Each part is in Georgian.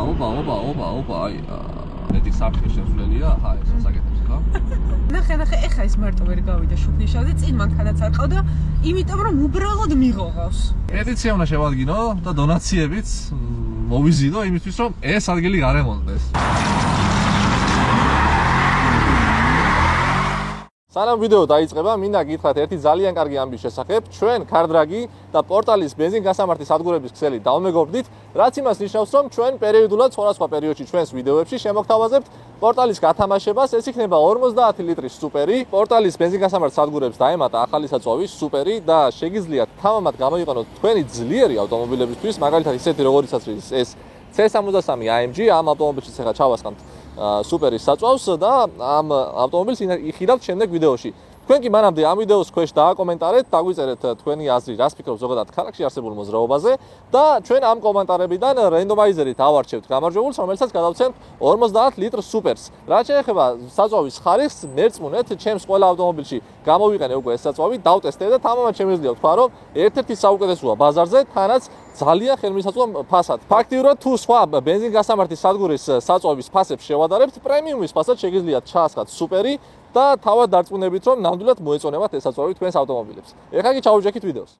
ოპა, აი. ნეტი საფრთხე შესულელია, ხა ეს საკეთებს ხა? ნახე, ეხა ის მარტო ვერ გავიდა შუქნიშაზე, წინ მანქანაც არ ყავდა, იმიტომ რომ უბრალოდ მიღողავს. პეტიცია უნდა შევადგინო და დონაციებიც მოვიზიდო იმისთვის, რომ ეს ადგილი გარემონტდეს. სანამ ვიდეო დაიწყება, მინდა გითხრათ ერთი ძალიან კარგი ამბის შესახებ. ჩვენ CarDragi და პორტალის ბენზინგასამართი სადგურების ქსელი დავმეგობრდით, რაც იმას ნიშნავს, რომ ჩვენ პერიოდულად სხვადასხვა პერიოდში ჩვენს ვიდეოებში შემოგთავაზებთ პორტალის გათამაშებას. ეს იქნება 50 ლიტრის სუპერი. პორტალის ბენზინგასამართ სადგურებს დაემატა ახალი საწვავის სუპერი და შეგიძლიათ თამამად გამოიყენოთ თქვენი ძლიერი ავტომობილებისთვის, მაგალითად ისეთი როგორიცაც ეს C63 AMG, ამ ავტომობილშიც ახლა ჩავასხამთ სუპერის საწვავს და ამ ავტომობილს იხილავთ შემდეგ ვიდეოში. თქვენ კი მანამდე ამ ვიდეოს ქვეშ დააკომენტარეთ, დაგვიწერეთ თქვენი აზრი, რას ფიქრობთ ზოგადად ქალაქში არსებულ მოძრაობაზე და ჩვენ ამ კომენტარებიდან რენდომაიზერით ავარჩევთ გამარჯვებულს, რომელსაც გადავცემთ 50 ლიტრ სუპერს. რაც შეეხება საწვავის ხარისხს, მერწმუნეთ, ჩემს ყველა ავტომობილში გამოვიყენე უკვე ეს საწვავი, დავტესტე და თამამად შემიძლია ვთქვა, რომ ერთ-ერთი საუკეთესოა ბაზარზე, თანაც ძალიან ხელმისაწვდომ ფასად. ფაქტიურად თუ სხვა ბენზინგასამართი სადგურის საწვავის ფასებს შევადარებთ, პრემიუმის ფასად შეგიძლიათ ჩაასხათ სუპერი და თავად დარწმუნებით, რომ ნამდვილად მოეწონებათ ეს საწვავი თქვენს ავტომობილებს. ეხლა კი ჩავუჯექით ვიდეოს.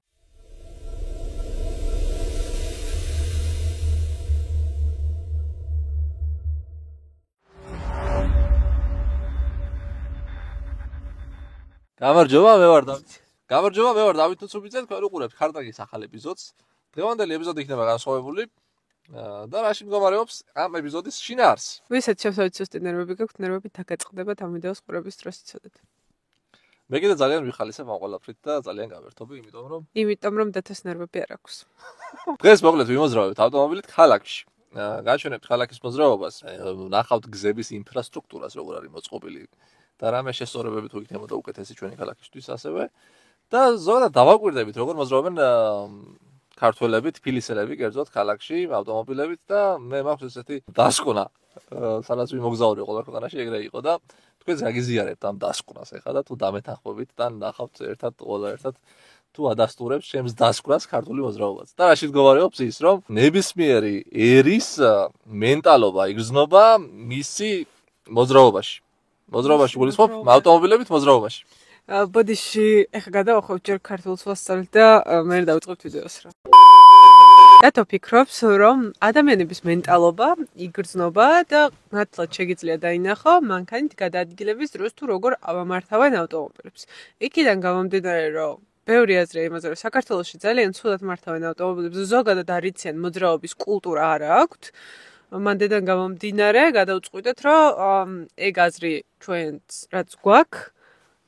გამარჯობა, მე ვარ დავით. მე ვარ დავით თუცუბიძე, თქვენ უყურებთ CarDragi-ის ახალ ეპიზოდს. დღევანდელი ეპიზოდი იქნება განსხვავებული და რაში მდგომარეობს ამ ეპიზოდის შინაარსი. ვისაც შევსავით სუსტი ნერვები გაქვთ, ნერვები დაგაწყდებათ ამ ვიდეოს ყურების დროს იცოდეთ. მე კიდე ძალიან ვიხალისებ ამ ყველაფრით და ძალიან გავერთობი, იმიტომ რომ დათოს ნერვები არ აქვს. დღეს მოკლედ ვიმოძრავებთ ავტომობილით ქალაქში. გაჩვენებთ ქალაქის მოძრაობას, ნახავთ გზების ინფრასტრუქტურას, როგორ არის მოწყობილი და რამე შესწორებები თუ იქნებოდა უკეთესი ჩვენი ქალაქისთვის ასევე და ზოგადად დავაკვირდებით, როგორ მოძრაობენ ქართველები, თბილისელები, კერძოდ ქალაქში ავტომობილებით და მე მაქვს ესეთი დასკვნა, სადაც ვიმოგზაურე ყველა ქვეყანაში ეგრე იყო და თქვენს გაგიზიარებთ ამ დასკვნას ეხლა და თუ დამეთანხმებით და ნახავთ ერთად თუ ადასტურებს ჩემს დასკვნას ქართული მოძრაობაც. და რაში მდგომარეობს ის, რომ ნებისმიერი ერის მენტალობა იგრძნობა მისი მოძრაობაში. მოძრაობაში გულისხმობ ავტომობილებით მოძრაობაში. ბოდიში ეხლა გადავახვევ ჯერ ქართულს ვასწავლეთ და მე დავიწყებთ ვიდეოს რა. რატო ფიქრობს, რომ ადამიანების მენტალობა იგრძნობა და ნათლად შეგიძლია დაინახო მანქანით გადაადგილების დროს თუ როგორ ავამართავენ ავტომობილებს. იქიდან გამომდინარე, რომ ბევრი აზრია იმაზე, რომ საქართველოში ძალიან ცუდად მართავენ ავტომობილებს, ზოგადად არ იციან მოძრაობის კულტურა არ აქვთ. მანდედან გამომდინარე, გადავწყვიტეთ, რომ ეგ აზრი ჩვენც რაც გვაქვს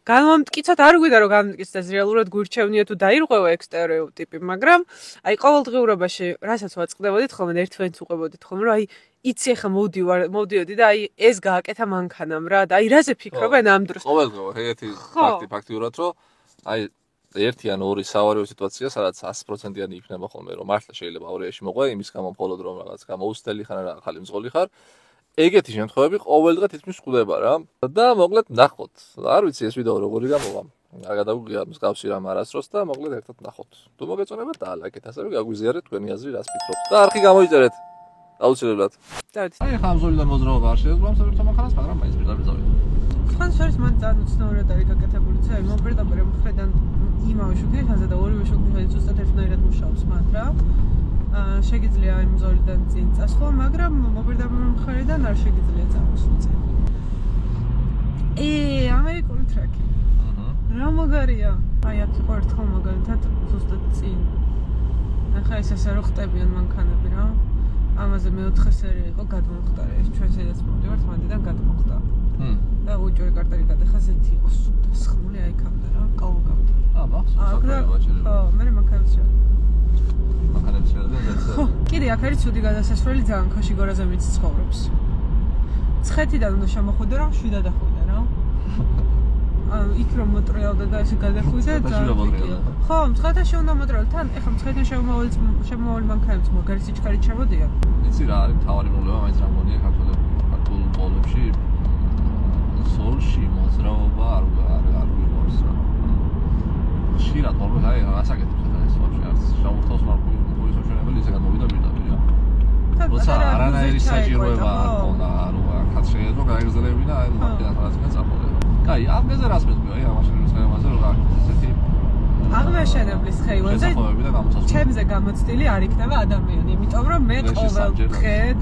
გამომტკიცოთ, არ გვიდა რომ გამომტკიცდეს რეალურად გვირჩევნია თუ დაირღვევა ეგ სტერეოტიპი, მაგრამ აი ყოველდღიურობაში რასაც ვაწყდებოდით ხოლმე ერთვენს უყვებოდით ხოლმე, რომ აი იცი ახლა მოვდიოდი და აი ეს გააკეთა მანქანამ რა და აი რაზე ფიქრობენ ამ დროს. ყოველდღიურად ერთი ფაქტიურად რომ აი ერთი ან ორი სავარაუდო სიტუაცია, სადაც 100%-იანი იქნება ხოლმე, რომ მართლა შეიძლება ავარიაში მოყვე, იმის გამო მხოლოდ რომ რაღაც გამოუსწელი ხარ რა, ახალი მძღოლი ხარ. ეგეთი შემთხვევები ყოველდღე თითქმის გვხვდება რა. და მოკლედ ნახოთ. არ ვიცი ეს ვიდეო როგორი გამოვა. არ გადაგვიგია მსგავსი რამ არასდროს და მოკლედ ერთად ნახოთ. თუ მოგეწონებათ დაალაიქეთ, ასევე გაგვიზიარეთ თქვენი აზრი, რას ფიქრობთ. და არხი გამოიწერეთ. აუცილებლად. დავით. აი ხა ამ ზოლიდან მოძრაობა არ შეეძლო ამ საერთო მანქანას, მაგრამ მაინც პირდაპირ წავიდე. ხან შორის მან ძანუცნაურად არის გაკეთებული ცა იმ პირდაპირ მხრიდან იმავე შუქნიშაზე და ორივე შუქნიში ზუსტად ერთნაირად მუშაობს მათ რა. შეგიძლია იმ ზოლიდან წინ წასვლა, მაგრამ მოპირდაპირ მხრიდან არ შეგიძლია წავისვლა წინ. ამერიკული ტრაკი. რა მაგარია. აი აქ იყო ერთხელ მაგალითად ზუსტად წინ. ახლა ეს ასე რო ხტებიან მანქანები რა. ამაზე მე-4 სერია იყო გადმოხტარე. ეს ჩვენ სადაც მოვდივართ, მანდიდან გადმოხტა. და უჯური კარტელი გადახა ზეთი იყო დასხმული აი კამდა რა, კალვაკავდი. მახსოვს. ხო, მე მანქანებს კიდე აქ არის ცუდი გადასასვლელი ძალიან ქოში გორაზე მიც ცხოვრობს. ცხეთიდან უნდა შემოხვიდე რომ შვიდა დახვიდე რა. იქ რომ მოტრიალდა და ესე გადახვიდე ძალიან. ხო, ცხეთაში უნდა მოტრიალო. თან ეხლა ცხეთიდან შემოვალი მანქანებს მაგარი სიჩქარით შემოდიან. იცი რა არის მთავარი პრობლემა, მაინც რა მგონია ქართულ პოლებში სოლში მოძრაობა არ გვიყვარს რა. ხშირად ყოველ აი რასაკეთებს ახლა ეს სოლში არც შაურთავს მარკუის მოშენებელი ისე გადმოვიდა პირდაპირ რა. როცა არანაირი საჭიროება არ ქონდა, რომ აქაც შეიძლება გაეგრძელებინა, აი მაგიდან რაღაცა წამოდება. კაი, ამ გეზერ რას მეტყვია, აი ამაშენების ხეივანზე რომ ესეთი აღმაშენებლის ხეივანზე ჩემზე გამოცდილი არ იქნება ადამიანი, იმიტომ რომ მე ყოველ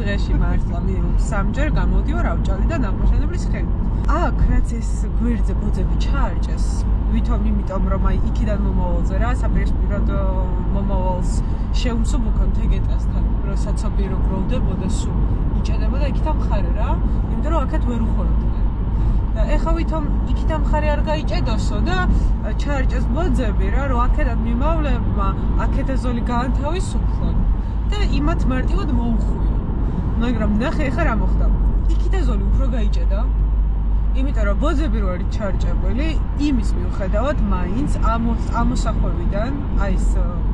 დღეში მართლა მინიმუმ 3-ჯერ გამოდივარ ავჭალიდან აღმაშენებლის ხეივანზე. აქ რაც ეს გვერდზე ბოძები ჩაარჭეს, ვითომ იმიტომ რომ აი იქიდან მომავალზე რა, საპირისპიროდ მომავალს შეუმსუბუქო თეგეტასთან, რომ საცობი რო გროვდებოდა სულ იჭედებოდა იქიდან მხარე რა, იმიტომ რომ აქეთ ვერ უხორებდნენ. და ეხა ვითომ იქიდან მხარე არ გაიჭედოსო და ჩაარჭეს ბოძები რა, რომ აქედან მიმავლებმა აქეთა ზოლი გაანთავისუფლონ და იმათ მარტივად მოუხვიო. მაგრამ ნახე ეხა რა მოხდა. იქითა ზოლი უფრო გაიჭედა. იმიტომ რომ ბოძები რო არის ჩარჭებული, იმის მიუხედავად მაინც ამოსახვევიდან, აი ეს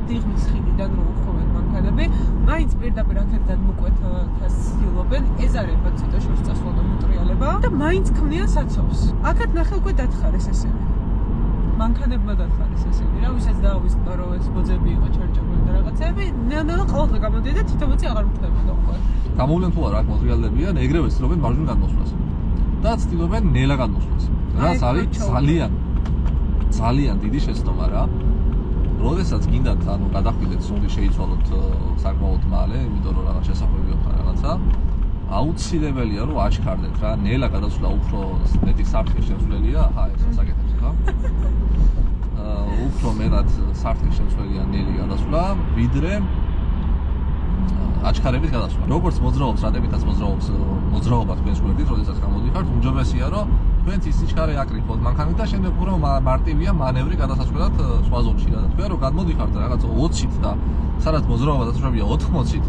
დიღმის ხიდიდან რო უხოვენ მანქანები, მაინც პირდაპირ აქეთ გადმოკვეთას ცდილობენ, ეზარებათ ცოტა შორს წასვლა და მოტრიალება და მაინც ქმნიან საცობს. აქეთ ნახე უკვე დათხარეს ესენი. მანქანებმა დათხარეს ესენი რა, ვისაც დაავიწყდა რომ ეს ბოძები იყო ჩარჭებული და რაღაცები, ნელ-ნელა ყოველდღე გამოდიოდა და თითოეუცი აღარ მქონებოდა უკვე. გამოვლენ თუ არა აქ მოტრიალებიან, ეგრევე ცდილობენ მარჯვნივ გადმოსვლას. და ცდილობენ ნელა გადმოსვლას. რაც არის ძალიან დიდი შეცდომა რა. როდესაც გინდათ ანუ გადახვიდეთ ზოლი შეიცვალოთ საკმაოდ მალე, იმიტომ რომ რაღაც შესახვევი აქვს რაღაცა, აუცილებელია რომ აჩქარდეთ რა, ნელა გადასვლა უფრო მეტი საფრთხე შემცველია, აჰა ეს საკეთებს ხა. უფრო მეტად საფრთხე შემცველია ნელი გადასვლა, ვიდრე აჩქარების გადასვლა. როგორც მოძრაობს რატებითაც მოძრაობა თქვენს გვერდით, როდესაც გამოდიხართ, უმჯობესია რომ თქვენ სიჩქარე აკრიფოთ მანქანით და შემდეგ უფრო მარტივია მანევრი გადასასვლელად სხვა ზონში და თქვენ რომ გადმოდიხართ რაღაც 20-ით და სადაც მოძრაობა დაწესებია 80-ით,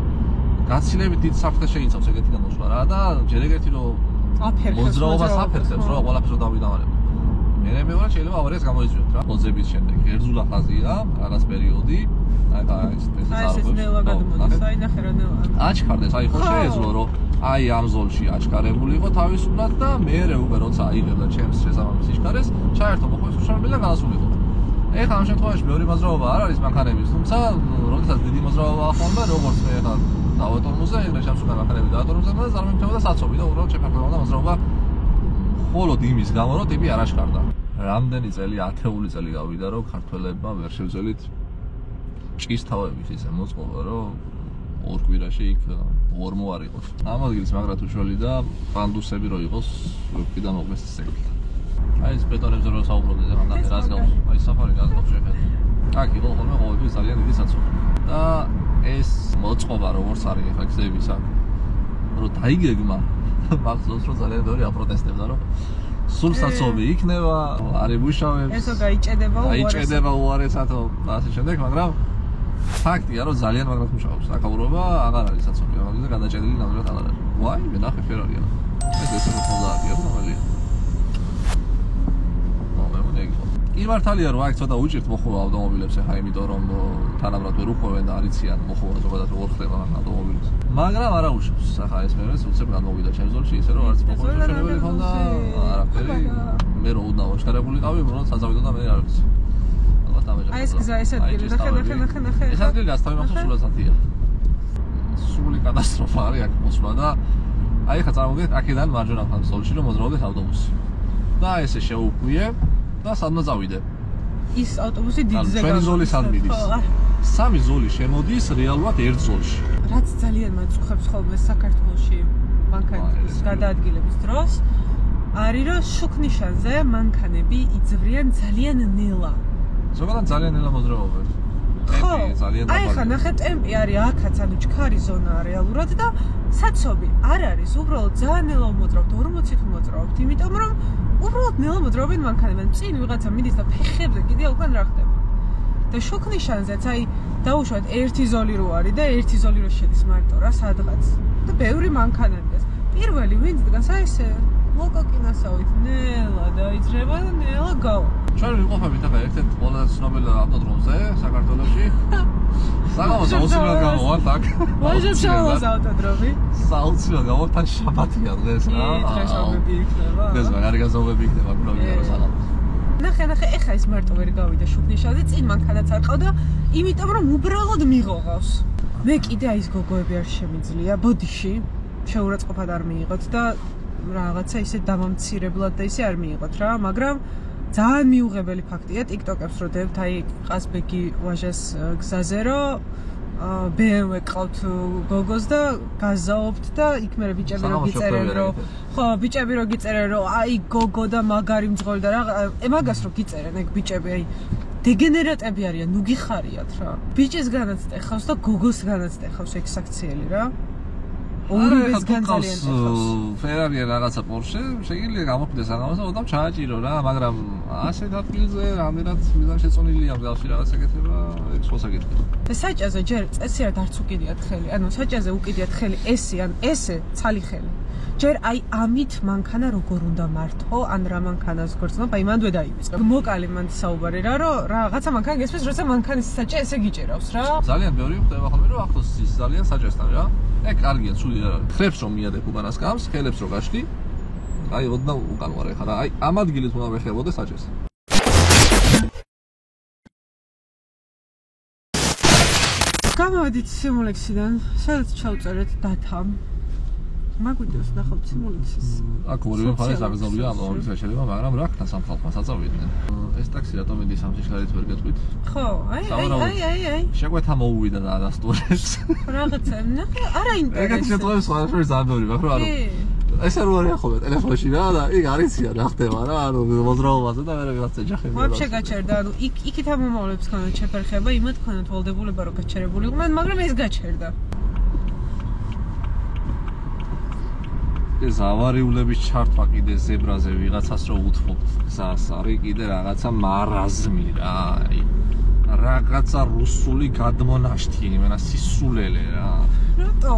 გაცილებით დიდ საფრთხეს შეიცავს ეგეთი გადასვლა რა და ჯერ ეგეთი რომ მოძრაობას აფერხებს რა ყველაფერს დავიდამარებთ. მეორე შეიძლება ავარიას გამოიწვიოთ რა. ბოძების შემდეგ ერთზულა ხაზია, რაღაც პერიოდი აი ეს ნელა გადმოდის, აი ნახე რა ნელა. აჩქარდეს, აი ხო შეეძლო რომ აი ამ ზოლში აჩქარებული იყო თავისუფლად და მეერე უკვე როცა აიღებდა ჩემს შესაბამის სიჩქარეს, ჩაერთო მოხდეს უშუალოდ და გადასულიყო. ეხლა ამ შემთხვევაში მეორე მოძრაობა არ არის მანქანების, თუმცა როდესაც დიდი მოძრაობაა ხოლმე, როგორც მე ეხლა დავატორმოზე, ეგრე ჩემს უკვე მანქანები დაატორმოზებდა და წარმომიდგენოდა საცობი და უბრალოდ შეფერხებოდა მოძრაობა მხოლოდ იმის გამო, რომ ტიპი არ აჩქარდა. რამდენი წელი, 10 წელი გავიდა, რომ ქართველებმა ვერ შევძელით ჭის თავების ისე მოწყობა, რომ ორ კვირაში იქ ორმო არ იყოს. ამ ადგილს მაგრად უშველი და პანდუსები რო იყოს, ვებკიდან მოყვეს სეკლი. აი ეს ბეტონებზე რო საუბრობდით, ახლა ნახე რას გავს. აი საფარი რას გავს შეხედე. აქ იყო ხოლმე ყოველთვის ძალიან დიდი საცობი. და ეს მოწყობა როგორც არის ახლა გზების აქ, რომ დაიგეგმა მახსოვს რომ ძალიან ბევრი აპროტესტებდა, რომ სულ საცობი იქნება, არ ებუშავებს. ესო გაიჭედება უარესად და ასე შემდეგ, მაგრამ ფაქტია რომ ძალიან მაგრად მუშაობს. აკავრობა აღარ არის საცობი, მაგაზე გადაჭედილი ნამდვილად აღარ არის. ვაი, მე ნახე ფერარია. ეს ესე 90-ია რომელია. კი მართალია რომ აქ ცოტა უჭირთ მოხუვა ავტომობილებს ახლა იმიტომ რომ თანაბრად ვერ უხვევენ და არიციან მოხუვა ზოგადად როგორ ხდება ავტომობილს. მაგრამ არა უშავს. ახლა ეს მერეს უცებ გამოვიდა ჩემს ზოლში ისე რომ არც მოხუვის შეშენებელი ხონდა, არაფერი. მე რო უდნაო შეხარებულიყავი, უბრალოდ საზავიდო და მე არ ვიცი. ალბათ ამეჯერ. აი ეს გზა ეს ადგილი, ნახე. ეს ადგილი დასთავი მახსოვს სულაც ათია. სული კატასტროფა არის აქ მოსვლა და აი ხა წარმოგიდგენთ აქედან მარჯვენა მხარეს ზოლში რომ მოძრაობდეს ავტობუსი. და ესე შეუყვიე და სადმა წავიდე. ის ავტობუსი დიდზე გავა. ჩვენი ზოლი სად მიდის? სამი ზოლი შემოდის რეალურად ერთ ზოლში. რაც ძალიან მაწყობს ხოლმე საქართველოში მანქანის გადაადგილების დროს, არის რომ შუქნიშანზე მანქანები იძვრიან ძალიან ნელა. ზოგადად ძალიან ნელა მოძრაობენ. ხო, აი ხა ნახე ტემპი არის აქაც, ანუ ჩქარი ზონაა რეალურად და საცობი არ არის, უბრალოდ ძალიან ნელა მოძრაობთ, 40-ით მოძრაობთ, იმიტომ რომ უბრალოდ ნელა მოძრაობენ მანქანები, წინ ვიღაცა მიდის და ფეხებზე კიდე უკან რა ხდება. და შუქნიშანზეც აი დაუშვათ ერთი ზოლი რო არის და ერთი ზოლი რო შედის მარტო რა სადღაც და ბევრი მანქანა დგას. პირველი ვინც დგას აი ესე ლოკოკინასავით ნელა დაიძრება და ნელა გავა. ჩვენ ვიყოფებით ახლა ერთ-ერთ ყველაზე ცნობილ ავტოდრომზე საქართველოში. საღამოს აუცილებლად გამოვართ აქ. ვაჟებს ავტოდრომი. საუცილებლად გამოვართ თან შაბათია დღეს რა. დღეს აღები იქნება. დღეს მაგარი გაზომვები იქნება გულოვია რა საღამოს. ნახე ეხა ის მარტო ვერ გავიდა შუქნიშანზე, წინ მანქანაც არ ყავდა, იმიტომ რომ უბრალოდ მიღოღავს. მე კიდე აი ეს გოგოები არ შემიძლია ბოდიში შეურაცხყოფად არ მიიღოთ და რაღაცა ისე დამამცირებლად და ისე არ მიიღოთ რა, მაგრამ ძალიან მიუღებელი ფაქტია TikTok-ებს რო დებთ, აი ყაზბეგი ვაჟას გზაზე რომ BMW ყავთ გოგოს და გაზაობთ და იქ მე ბიჭები რო გიწერენ რომ ხო ბიჭები რო გიწერენ რომ აი გოგო და მაგარი მძღოლი და რა მაგას რო გიწერენ ეგ ბიჭები აი დეგენერატები არიან ნუ გიხარიათ რა ბიჭისგანაც ტეხავს და გოგოსგანაც ტეხავს ეგ საქციელი რა ორივეს განძალიან ტეხავს Ferrari რაღაცა Porsche შეიძლება გამოფდეს აღამას და ოდამ ჩააჭირო რა მაგრამ ასეთ ადგილზე რამდენად მიზანშეწონილია მსგავსი რაღაცა კეთება ეგ სხვა საკითხია და საჭაზე ჯერ წესიერ არც უკიდიათ ხელი ანუ საჭაზე უკიდიათ ხელი ესე ან ესე ცალი ხელი ჯერ აი ამით მანქანა როგორ უნდა მართო ან რა მანქანას გორცნობ აი მანდვე დაივიწყე მოკალი მან საუბარი რა რომ რაღაცა მანქანა გესმის როცა მანქანის საჭე ესე გიჭერავს რა ძალიან ბევრი ხდება ხოლმე რომ ახლოს ის ძალიან საჭესთან რა ეგ კარგია ცუდი რა ხლებს რომ მიადებ უკანას კამს ხელებს რო გაშდი აი ოდნა უკან ვარ ეხლა რა აი ამ ადგილით უნდა მეხებოდე საჭეს გამოვედით სიმულექსიდან სადაც ჩავწერეთ დათამ მაგვიდოს ნახავთ სიმულექსის აქ ორივე მხარეს აღზავია ამ ორი შეიძლება მაგრამ რა ხთან სამხალხმა საწავიდნენ ეს ტაქსი რატომ ედის ამ სიჩქარით ვერ გეტყვით ხო აი შეგვეთა მოუვიდა და ადასტურებს რაღაცა ნახე არა ინტერესი ეგეთ შეტყობებს სხვა შორის ძალიან ბევრი მაგრამ ანუ ესე რო არის ახლა ტელეფონში რა და იქ არიცია რა ხდება რა ანუ მოძრაობაზე და მე რაღაცა ჯახები ვაფშე გაჩერდა ანუ იქით ამომავლებს ქონდათ შეფერხება იმათ ქონდათ ვალდებულება რომ გაჩერებულიყვნენ მაგრამ ეს გაჩერდა ეს ავარიულების ჩართვა კიდე ზებრაზე ვიღაცას რო უთხოვთ გზას არის კიდე რაღაცა მარაზმი რა რაღაცა რუსული გადმონაშთი იმენა სისულელე რა რატო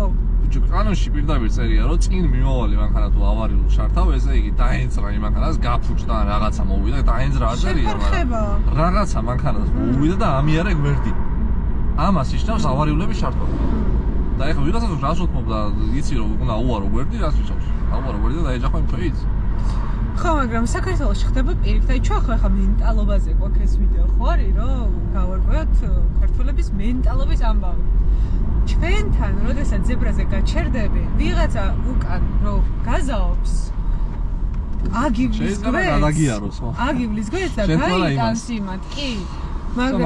კანონში პირდაპირ წერია რომ წინ მიმოვალი მანქანა თუ ავარიულ ჩართავ ესე იგი დაენწრა იმ მანქანას გაფუჭდა რაღაცა მოვიდა დაენწრა არ წერია მაგრამ რაღაცა მანქანას მოვიდა და ამიარა გვერდი ამას იშნავს ავარიულების ჩართვა და ეხლა ვიღაცას რას უთმობ და იცი რომ უნდა უარო გვერდი რას იშნავს აუარო გვერდი და დაეჯახო იმ ფეიც ხო მაგრამ საქართველოში ხდება პირიქით აი ჩვენ ხო ახლა მენტალობაზე გვაქვს ეს ვიდეო ხო არის რომ გავარკვევთ ქართველების მენტალობის ამბავი ჩვენთან როდესაც ზებრაზე გაჩერდები ვიღაცა უკან რო გაზაობს აგივლის გვერდს აგივლის გვერდს და გაიტანს იმათ კი მაგრამ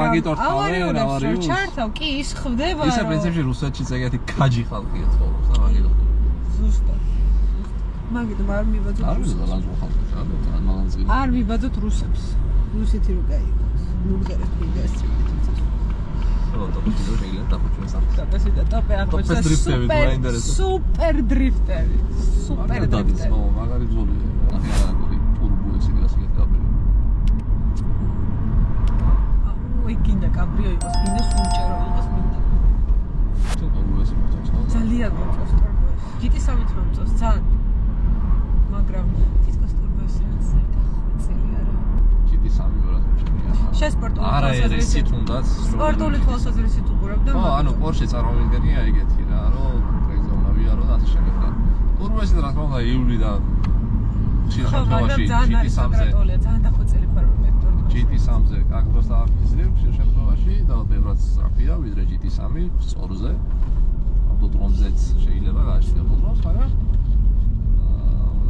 ავარიულებს ჩართავ კი ის ხდება რომ ისე პრინციპში რუსეთშიც ეგეთი ქაჯი ხალხია ცხოვრობს და მაგით ზუსტად მაგით არ მიბაძოთ არ მიბაძოთ რუსებს რუსეთი რო გაიგოს ნუ გერეთ მიგასწრებით სუპერ დრიფტერი მაგარი ძოლია ახლა ტურბო ეს იგი ასე გაბრი ой გინდა კაბრიო იყოს გინდა სულჭერო იყოს მინდა ძალიან მოწონს ტურბოეს გიტი სამით მომწონს ძალიან მაგრამ თითქოს ტურბოეს რაც გახოცილი არა გიტი სამი ვერა შესპორტული თვალსაზრისით თუნდაც სპორტული თვალსაზრისით უყურებ და ანუ Porsche წარმომიდგენია ეგეთი რა რომ ტრეკზე უნდა ვიარო და ასე შემდეგ და ტურბოესი რა თქმა უნდა იული და შემთხვევაში GT3-ზე ძალიან დახოცილი ფორმები GT3-ზე კაკდოს დააფიქსირებ შემთხვევაში და ბევრად სწრაფია ვიდრე GT3 სწორზე ავტოდრომზეც შეიძლება გააჩნია ავტოდრომს მაგრამ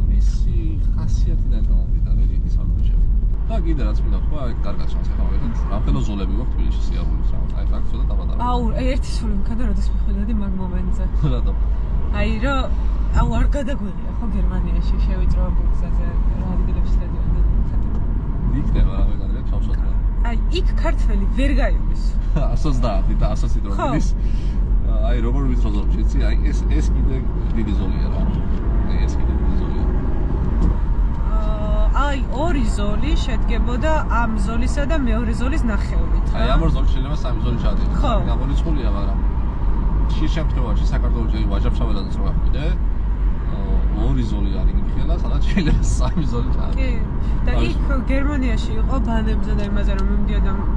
მისი ხასიათიდან გამომდინარე GT3-ზე და კიდე რაც მინდა თქვა ეგ კარგად ჩანს ახლა ვიღეთ რამხელო ზოლები გვაქვს თბილისში სიარულის რა აი ფაქტია და დაბადაა აუ ერთი სული მქონდა როდეს მიხვდები მაგ მომენტზე რატომ აი რომ აუ არ გადაგვიღია ხო გერმანიაში შევიწროა ბურგზაზე რა ადგილებში გადავიდა იქნება რა ვეგადრე ჩავშოთლა აი იქ ქართველი ვერ გაივლის 130 და 120 დროის აი როგორ ვიცროზობ შეცი აი ეს კიდე დიდი ზოლია რა აი ეს კიდე დიდი ზოლია აი ორი ზოლი შედგებოდა ამ ზოლისა და მეორე ზოლის ნახევრით აი ამ ორ ზოლში შეიძლება სამი ზოლი ჩადიდეს გამორიცხულია მაგრამ ხშირ შემთხვევაში საქართველოში ვაჟაბშაველადაც რო გახვიდე ორი ზოლი არის იმხელა სადაც შეიძლება სამი ზოლი ჩადიდეს კი და იქ გერმანიაში იყო ბანებზე და იმაზე რომ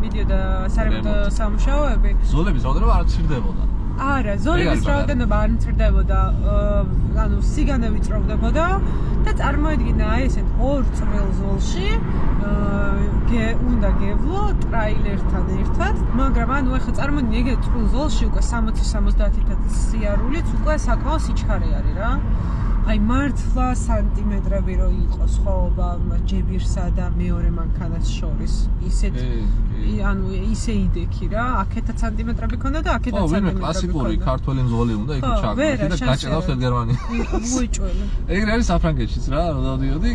მიდიოდა სარემონტო სამუშაოები ზოლების რაოდენობა არ ცირდებოდა არა ზოლების რაოდენობა არ მცირდებოდა ანუ სიგანე ვიწროვდებოდა და წარმოედგინა აი ესეთ ორ წვრილ ზოლში უნდა გევლო ტრაილერთან ერთად, მაგრამ ანუ ახლა წარმოიდგინე ეგეთ წვრილ ზოლში უკვე 60-70 სიარულიც უკვე საკმაოდ სიჩქარე არის რა. აი მართლა სანტიმეტრები რო იყოს ხოობა ჯებირსა და მეორე მანქანას შორის ისეთ ანუ ისე იდექი რა აქეთა სანტიმეტრები ქონდა და აქეთა სანტიმეტრები ქონდა კლასიკური ქართველი მძღოლი უნდა იქ ჩაგდო და გაჭედავს ერთ გერმანია უეჭველა ეგრე არის საფრანგეთშიც რა დავდიოდი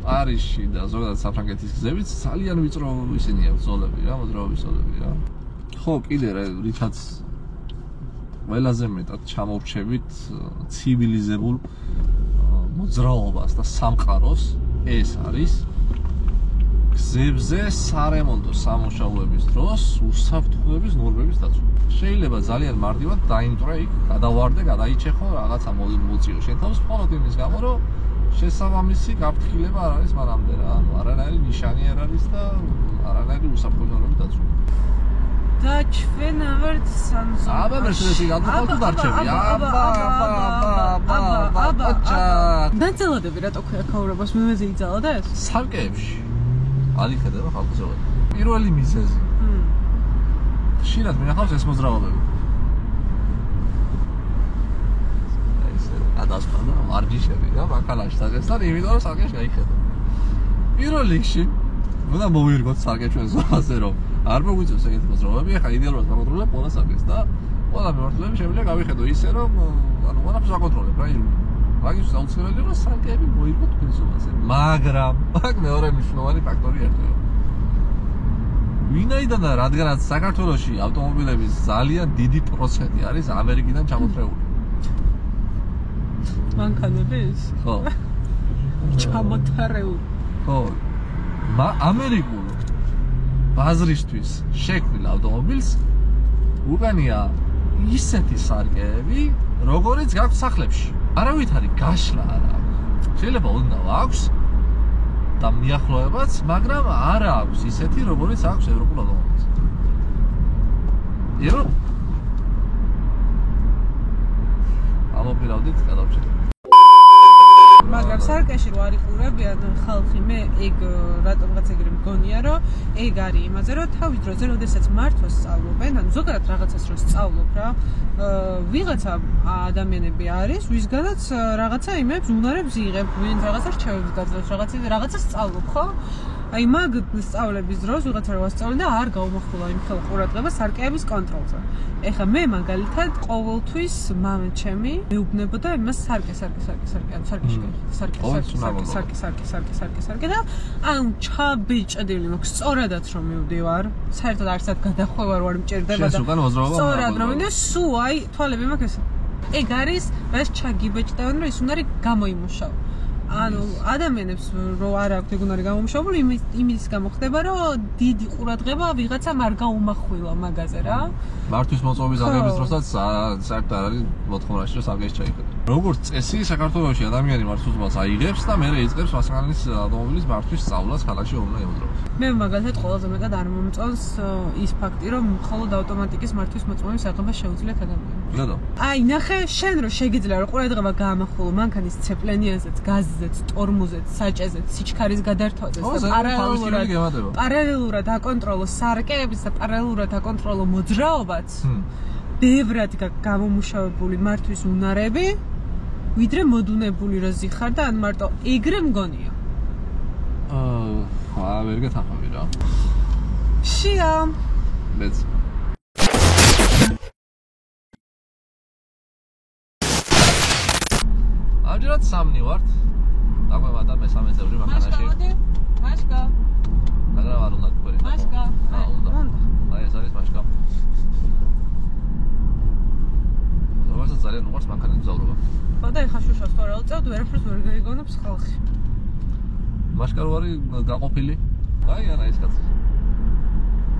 პარიზში და ზოგადად საფრანგეთის გზებიც ძალიან ვიწრო ისინი აქვს ზოლები რა მოძრაობის ზოლები რა ხო კიდე რითაც ყველაზე მეტად ჩამოვრჩებით ცივილიზებულ მოძრაობას და სამყაროს ეს არის გზებზე სარემონტო სამუშაოების დროს უსაფრთხოების ნორმების დაცვა. შეიძლება ძალიან მარტივად დაიმტრე იქ, გადავარდე, გადაიჩეხო, რაღაცა მოუწიო შენ თავს მხოლოდ იმის გამო, რომ შესაბამისი გაფრთხილება არ არის მანამდე რა. ანუ არანაირი ნიშანი არ არის და არანაირი უსაფრთხო ნორმების დაცვა. და ჩვენ ავართ სამზო. აბა მერცედესი გადმოყავ თუ დარჩები. აბა. დაძალადები რატო ქვია ქაურებას მემეზე იძალა და ეს? სარკეებში. ალიქედება ხალხოსობა. პირველი მიზეზი. ხშირად მინახავს ეს მოძრაობები. ესე ადასტანა მარჯიშები რა მანქანაში დაგესთან, იმიტომ რომ სარკეში გაიხედა. პირველ რიგში უნდა მოვირგოთ სარკე ჩვენ ზოლაზე რომ არ მოგვიწევს ეგეთი მოძრაობები, ახლა იდეალურად გამოდროლა ყველა სარკეს და ყველა მიმართულებით შემიძლია გავიხედო ისე რომ ანუ ყველაფერს ვაკონტროლებ რა ირგვლივ. მაგის საოცრებელია რომ სარკეები მოირგოთ თქვენ ზოლაზე. მაგრამ აქ მეორე მნიშვნელოვანი ფაქტორი ერთია. ვინაიდან და რადგანაც საქართველოში ავტომობილების ძალიან დიდი პროცენტი არის ამერიკიდან ჩამოთრეული. მანქანების? ხო. ჩამოთრეული. ხო. ამერიკულ ბაზრისთვის შექმნილ ავტომობილს უკანია ისეთი სარკეები, როგორიც გაქვს სახლებში. არავითარი გაშლა არ აქვს. შეიძლება უნდა აქვს და მიახლოებაც, მაგრამ არ აქვს ისეთი, როგორიც აქვს ევროპულ ავტომობილს. ამოპირავდით გადავჭერთ. მაგრამ სარკეში რო არიყურებიან ხალხი მე ეგ რატომღაც ეგრე მგონია რომ ეგ არის იმაზე რომ თავის დროზე როდესაც მართვას სწავლობენ ანუ ზოგადად რაღაცას რო სწავლობ რა ვიღაცა ადამიანები არის ვისგანაც რაღაცა იმებს უნარებს იღებ ვინც რაღაცა რჩევებს გაძლევს რაღაცა სწავლობ ხო აი მაგ სწავლების დროს ვიღაცა რო ასწავლე და არ გაუმახვილა იმ ხელ ყურადღება სარკეების კონტროლზე ეხლა მე მაგალითად ყოველთვის მამაჩემი მეუბნებოდა იმას სარკე და ან ჩაბიჭდილი მაქვს სწორადაც რომ მივდივარ საერთოდ არცად გადახვევა რო არ მჭირდება და სწორად რომ და სუ აი თვალები მაქვს ეს ეგ არის რაც ჩაგიბეჭდავენ რომ ის უნდა გამოიმუშაო ანუ ადამიანებს რო არ აქვს ეგ უნდა გამომშობული იმის გამო ხდება რომ დიდი ყურადღება ვიღაცამ არ გაუმახვილა მაგაზე რა მართვის მოწვევის აღების დროსაც საერთოდ არ არის მოთხოვნაში რომ სარკეში ჩაიხედა როგორც წესი საქართველოში ადამიანი მარცვლობას აიღებს და მერე იწყებს მასალის ავტომობილის მართვის სწავლას ქალაქში უნდა ემოდროს მე მაგალითად ყველაზე მეტად არ მომწონს ის ფაქტი რომ მხოლოდ ავტომატიკის მართვის მოწვევის აღება შეუძლიათ ადამიანებს რატო აი ნახე შენ რო შეგიძლია რომ ყურადღება გაამახვილო მანქანის ცეპლენიაზეც გაზზეც ტორმოზეც საჭეზეც სიჩქარის გადართვაზეც და პარალელურად აკონტროლო სარკეების და პარალელურად აკონტროლო მოძრაობაც ბევრად გამომუშავებული მართვის უნარები ვიდრე მოდუნებული როზი ხარ და ან მარტო ეგრე მგონია ვერ გეთახავი რა შია მეც ამჯერად სამნი ვართ დაგვევა და მესამე წევრი მანქანაში მაშკა მაგრამ არ უნდა გქორი მაშკა უნდა აი ეს არის მაშკა ზოგადად ძალიან უყვარს მანქანების მგზავრობა ხო და ეხა შუშას თუ არ ავწევთ ვერაფერს ვერ გაიგონებს ხალხი მაშკა რო არის გაყოფილი აი არა ეს კაცი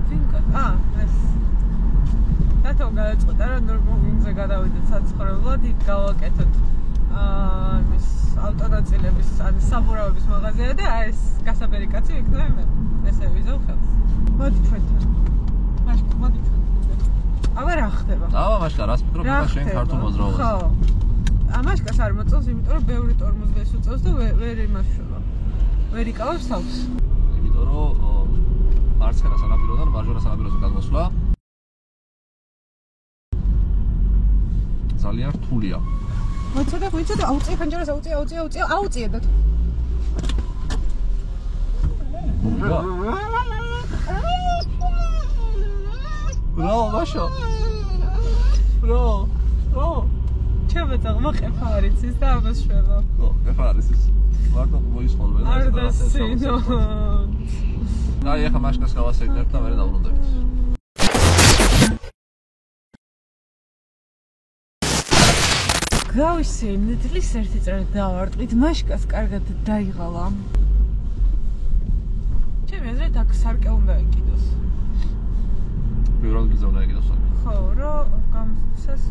ვინკა ეს რატო გაეწყვეტა რომ ნორმალზე გადავიდეთ საცხოვრებლად იქ გავაკეთოთ ის ავტონაწილების ან საბურავების მაღაზია და ეს გასაბერი კაცი იქნება მე ესე ვიზავ ხელს მოდი ჩვენთან მაშკა მოდი ჩვენთან აბა რა ხდება აბა მაშკა რას ფიქრობ ხა შენ ქართულ მოძრაობას ხო ამას მაშკას არ მოწევს, იმიტომ რომ ბევრი ტორმოზდეს უწევს და ვერ იმაშვება. ვერ იკავებს თავს. იმიტომ რომ მარცხენა სანაპიროდან მარჯვენა სანაპიროზე გადმოსვლა ძალიან რთულია. ვიცოდა, აუწია ფანჯარას, აუწია და Bro, Masha. Bro. ჩაბეცა მოყეფა არის ის და ამას შვება. ხო, ეხლა არის ის. მარტო მოისხოლვე და არ დასინო. აი, ახლა მაშკას გავასეირნებ და მერე დავბრუნდებით. გავისე, იმდრილის ერთი წრე დავარტყით, მაშკას კარგად დაიღალა. ჩემი აზრით აქ სარკე უნდა ეკიდოს. პირველ გზაზე უნდა ეკიდოს. ხო, რომ გამოსცეს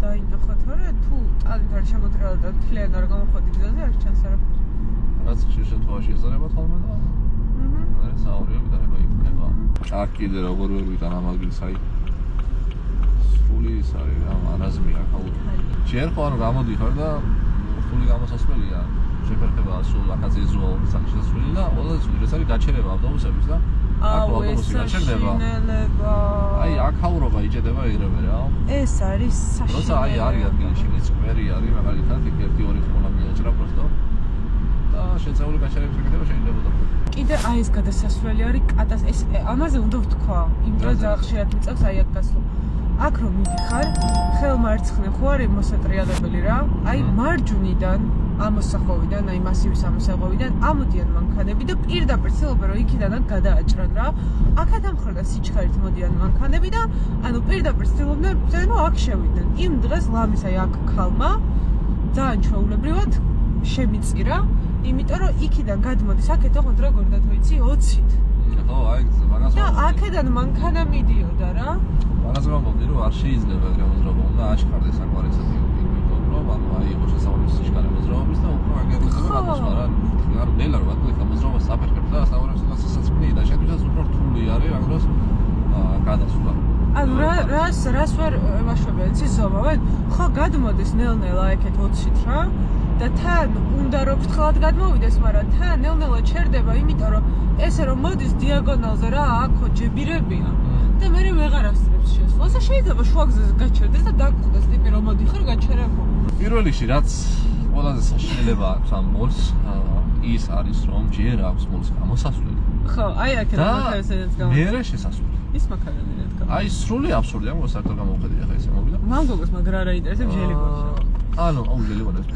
დაინახოთ, რა თუ ტალით არ შემოძრალა და თლიან არ გამოხოდი გზაზე, არ ჩანს არაფერი. რაც ხშირ შემთხვევაში ეზარება თოლმე და მე საუბრები და ება იქნება. აქ კიდე როგორ ვერ ვიტან ამ ადგილს, აი სრული ის არის რა, არაზმი აქ აუთ. ჯერ ხო ანუ გამოდიხარ და რთული გამოსასვლელია. შეფერხება სულ ახაც ეზრო საკითხსასვლელი და ყველაზე სულ ეს არის გაჩერება ავტობუსების და აქ ავტობუსი გაჩერდება. აი აქ აურობა იჭედება იღრები რა. ეს არის საშინელი. როცა აი არის ადგილი შეგიც სკვერი არის, მაგალითად იქ 1-2 ხმონა მიაჭრა просто და შეწეული გაჩერების შეგდება შეიძლება. კიდე აი ეს გადასასვლელი არის ეს ამაზე უნდა ვთქვა. იმ დროს ხშირად მიწევს აი აქ გასულ. აქ რომ მიდიხარ, ხელმარცხნე ხო არის მოსატრიალებელი რა. აი მარჯვნიდან ამოსახოვიდან, აი მასივის ამოსახოვიდან ამოდიან მანქანები და პირდაპირ ცდილობენ რომ იქიდანაც გადააჭრან რა. აქად ამხრიდან სიჩქარით მოდიან მანქანები და ანუ პირდაპირ ცდილობდნენ რომ აქ შევიდნენ. იმ დღეს ლამის აი აქ ქალმა ძალიან ჩვეულებრივად შემიწირა, იმიტომ რომ იქიდან გადმოდის, აქეთ ოღონდ როგორ დათოიცი 20-ით. ხო, აი მაგას და აქედან მანქანა მიდიოდა რა. მაგას ვამბობდი რომ არ შეიძლება ეგრე მოძრაობა, უნდა აშკარდეს საკვარიცად იმიტომ რომ ანუ აი იყო შესაძლებელი სიჩქარე მოძრაობის და უფრო აგერდება გამოსვლა რა. არ ვნელა რომ აქ მოძრაობა საფერხებს და საუბრებს თვითონაც და შეგვიძლია უფრო რთული არის ამ დროს გადასვლა. ანუ რას ვერ ემაშვებიან ცისოვავენ? ხო გადმოდის ნელ-ნელა აქეთ 20-ით რა. და თან უნდა რომ ფრთხილად გადმოვიდეს, მაგრამ თან ნელ-ნელა ჩერდება, იმიტომ რომ ესე რომ მოდის დიაგონალზე რა, აქო ჯებირებია. და მე ვეღარ ასწრებს შესვლას და შეიძლება შუა გზაზე გაჩერდეს და დაგხვდეს ტიპი რომ მოდიხარ გაჩერებო. პირველ რიგში რაც ყველაზე საშინელება აქვს ამ მოლს ის არის რომ ჯერ აქვს მოლს გამოსასვლელი. ხო, აი აქეთ მაგასაც გავა. მერე შესასვლელი. ის მაქარები რა თქმა. აი სრული აბსურდი ამ საერთოდ გამოვხედი ახლა ესე მოვიდა. მამგოგოს მაგრა რა ინტერესებს ჟელიგონს. ანუ ჟელიგონს.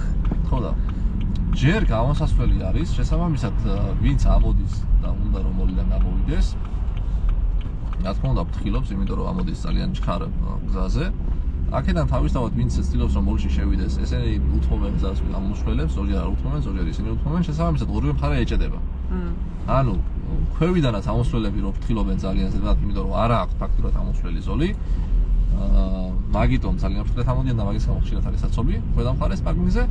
ხო და ჯერ გამოსასვლელი არის, შესაბამისად ვინც ამოდის და უნდა რომ მოლიდან გამოვიდეს. რა თქმა უნდა ფრთხილობს, იმიტომ რომ ამოდის ძალიან ჩქარ გზაზე. აქედან თავისთავად ვინც ცდილობს რომ მოლში შევიდეს, ესენი უთმობენ გზას გამოსვლელებს, ზოგჯერ არ უთმობენ, ზოგჯერ ისინი უთმობენ, შესაბამისად ორივე მხარე ეჭედება. ანუ ქვევიდანაც ამოსვლელები რომ ფრთხილობენ ძალიან ზედმეტად, იმიტომ რომ არა აქვს ფაქტურად ამოსვლელი ზოლი. მაგიტომ ძალიან ფრთხილად ამოდიან და მაგის გამო ხშირად არის საცობი ქვედა მხარეს პარკინგზე.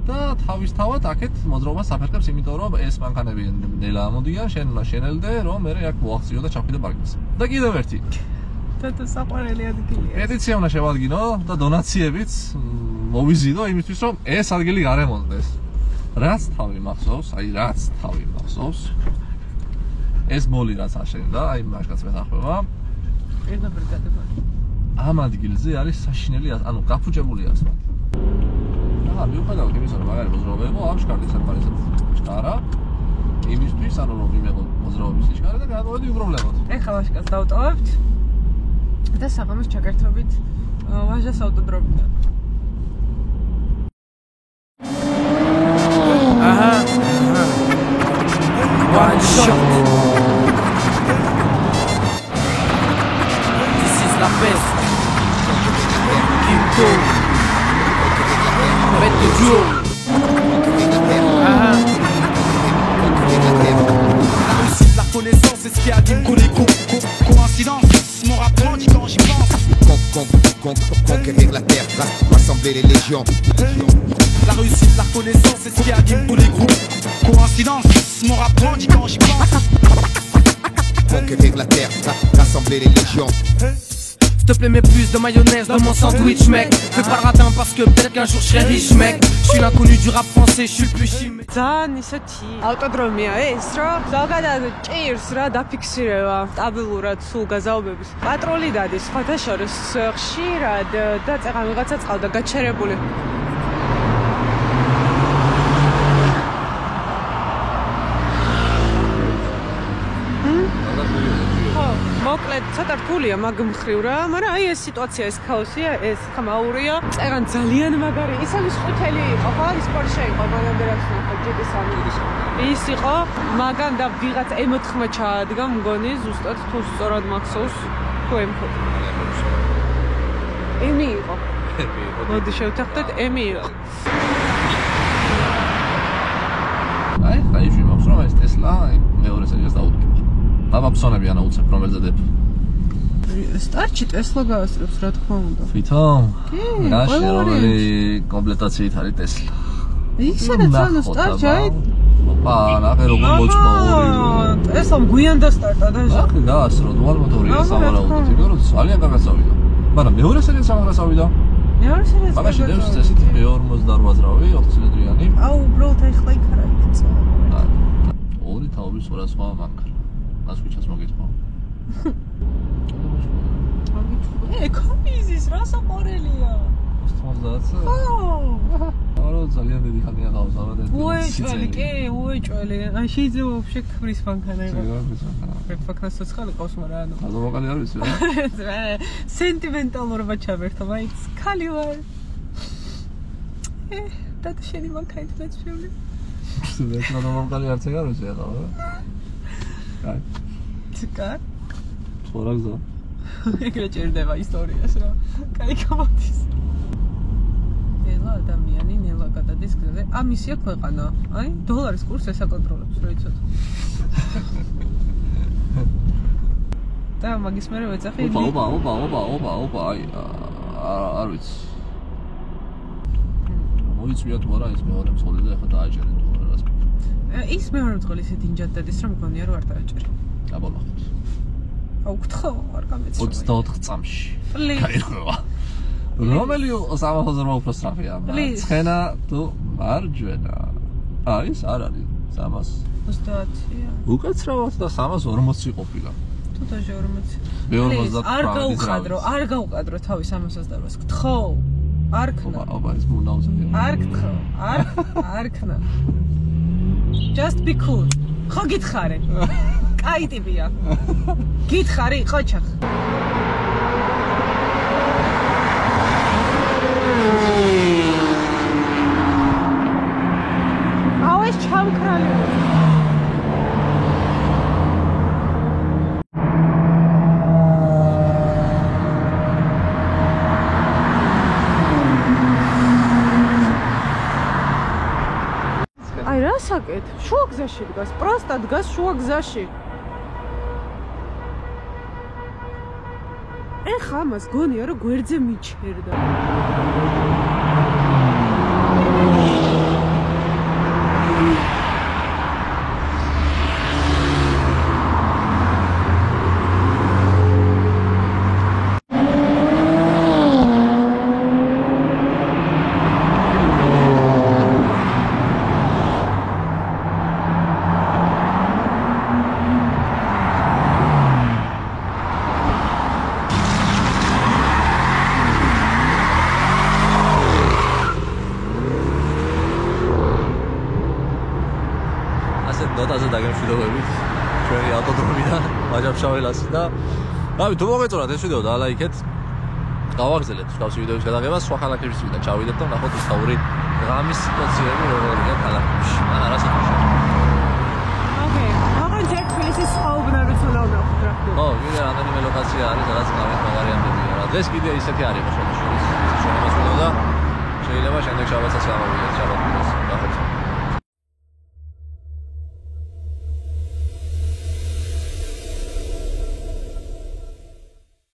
და თავისთავად აქეთ მოძრაობას საფერხებს, იმიტომ რომ ეს მანქანები ნელა ამოდიან, შენ უნდა შენელდე, რომ მე აქ მოახციო და ჩავხვიდე პარკინგზე. და კიდევ ერთი. და საყვარელი ადგილია. პეტიცია უნდა შევადგინო და დონაციებიც მოვიზიდო იმისთვის, რომ ეს ადგილი გარემონტდეს. რაც თავი მახსოვს, აი რაც თავი მახსოვს. ეს მოლი რაც აშენდა, აი მაშკაც მეთანხმება. პირდაპირ გადება. ამ ადგილზე არის საშინელი, ანუ გაფუჭებული ასფალტი. მიუხედავად იმისა, რომ მაგარი მოძრაობა იყო, აშკარდი საკმარისად ჩქარა. იმისთვის, ანუ რომ იმეყო მოძრაობის სიჩქარე და გადავედი უპრობლემოდ. ეხლა მაშკას დავტოვებთ და საღამოს ჩაგერთობით ვაჟას ავტოდრომიდან. One shot. This is la best. Quinto. Bête de duo. La réussite, la connaissance, c'est ce qui anime tous les groupes. Coïncidence, mon rap grandit quand j'y pense. Conquérir la terre, rassembler les légions. La réussite, la connaissance, c'est ce qui anime tous les groupes. Coïncidence, mon rap grandit quand j'y pense. Conquérir la terre, rassembler les légions. te plaît, mets plus de mayonnaise dans mon sandwich, mec. Fais pas le radin parce que peut-être qu'un jour je serai riche, mec. Je suis l'inconnu du rap français, je suis le plus chimé. ძალიან ისეთი ავტოდრომია ეს, რომ ზოგადად ჭირს რა დაფიქსირება სტაბილურად სულ გაზაობების. პატრული დადის, სხვათა შორის ხშირად დაწეღა ვიღაცა წყავდა გაჩერებული. მოკლედ ცოტა რთულია მაგ მხრივ რა, მაგრამ აი ეს სიტუაცია, ეს ქაოსია, ეს ხმაურია. წერან ძალიან მაგარი. ისევ სყუთელი იყო, ხო? ის პორშე იყო, მანამდე რაც ნახე GT3. ის იყო, მაგან და ვიღაც M4 ჩაადგა, მგონი, ზუსტად თუ სწორად მახსოვს, თუ M4. M იყო. მოდი შევთანხმდეთ, M იყო. აი, ხაიში მაქვს რომ ეს Tesla მეორე სერიას დაუდგება. Აბსონები ანაუცებ რომელზე დებ. სტარტში Tesla გაასწრებს რა თქმა უნდა. თვითონ? კი, რაში რომელი კომპლექტაციით არის Tesla? ისედაც ანუ სტარტში აი ოპა, ნახე როგორ მოწყო ორი. Tesla გვიან დასტარტა და ახლა გაასწრო dual motorია სავარაუდოდ, იმიტომ რომ ძალიან კარგად წავიდა. მაგრამ მეორე სერია სამაღლა წავიდა. მეორე სერიას მაგაში დევს წესით B48 რავი, 4 ცილინდრიანი. აუ, უბრალოდ ეხლა იქ არა იწო. ორი თაობის სხვადასხვა მანქანა. მას ვიჩას მოგეთქვა. ეკომიზის რა საყორელია. 90. ხო. არო ძალიან დიდი ხანია ყავს ამათ. უეჭველი, კი, უეჭველი. აი შეიძლება вообще ქმრის მანქანა იყო. ფაქნას ცოცხალი ყავს, მაგრამ ანუ. ազო ვოკალი არ ვიცი რა. სენტიმენტალურობა ჩავერთო, მაინც ხალი ვარ. დათო შენი მანქანით მეცვლი. ეს ნუ ვოკალი არც ეგ არ ვიცი ახლა. კაი. ცკა. სხვა გზა. ეგრე ჭირდება ისტორიას რა. კაი გამოდის. ნელა ადამიანი, ნელა გადადის გზაზე. ამისია ქვეყანა. აი, დოლარის კურსს ესაკონტროლებს, რო იცოთ. და მაგის მერე ვეძახი. ოპა, აი, არ ვიცი. მოიწვია თუ არა ის მეორე მწოლი და ახლა დააჭერენ თუ არა რას. ის მეორე მწოლი ისე დინჯად დადის, რომ მგონია რომ არ დააჭერე. აბოლახოთ. აუ, გთხოვ, არ გამეცნო. 24 წამში. გაიხმება. რომელი სამახსოვრო უფრო სწრაფია? ცხენა თუ მარჯვენა? აი, ეს არ არის 300. 30-ია. უკაცრავად და 340 ყოფილა. თუ დაჟე 40. B50 არ გაუყადრო თავი 328-ს. გთხოვ. არ ქნა. ოპა, ეს მონაუზია. არ გთხოვ. არ ქნა. Just be cool. ხო გითხარე. კაი ტიპია. გითხარი, ყოჩახ. აუ ეს ჩამქრალი. აი რა საკეთ? შუა გზაში დგას, პროსტა დგას შუა გზაში. ეხა ამას გონია რომ გვერდზე მიჩერდა. ნოტაზე დაგემშვიდობებით ჩვენი ავტოდრომიდან მაჯაფშაველასი და რავი თუ მოგეწონათ ეს ვიდეო დალაიქეთ გავაგზავნეთ თავისი ვიდეოების გადაღებას სხვა ქალაქებში ვიდან ჩავიდეთ და ნახოთ ისაური ღამის სიტუაციები როგორია ქალაქებში ან არასაკუთრებით ოკეი აღარ ჯერ თბილისის საუბნა როცა ნახოთ რა ხო კიდე რამდენიმე ლოკაცია არის რაღაც გამეთ ვარიანტებია რა დღეს კიდე ისეთი არის ხოლმე შეიძლება შეიძლება შემდეგ შაბათსაც გამოვიდეთ შაბათ კვირას ნახოთ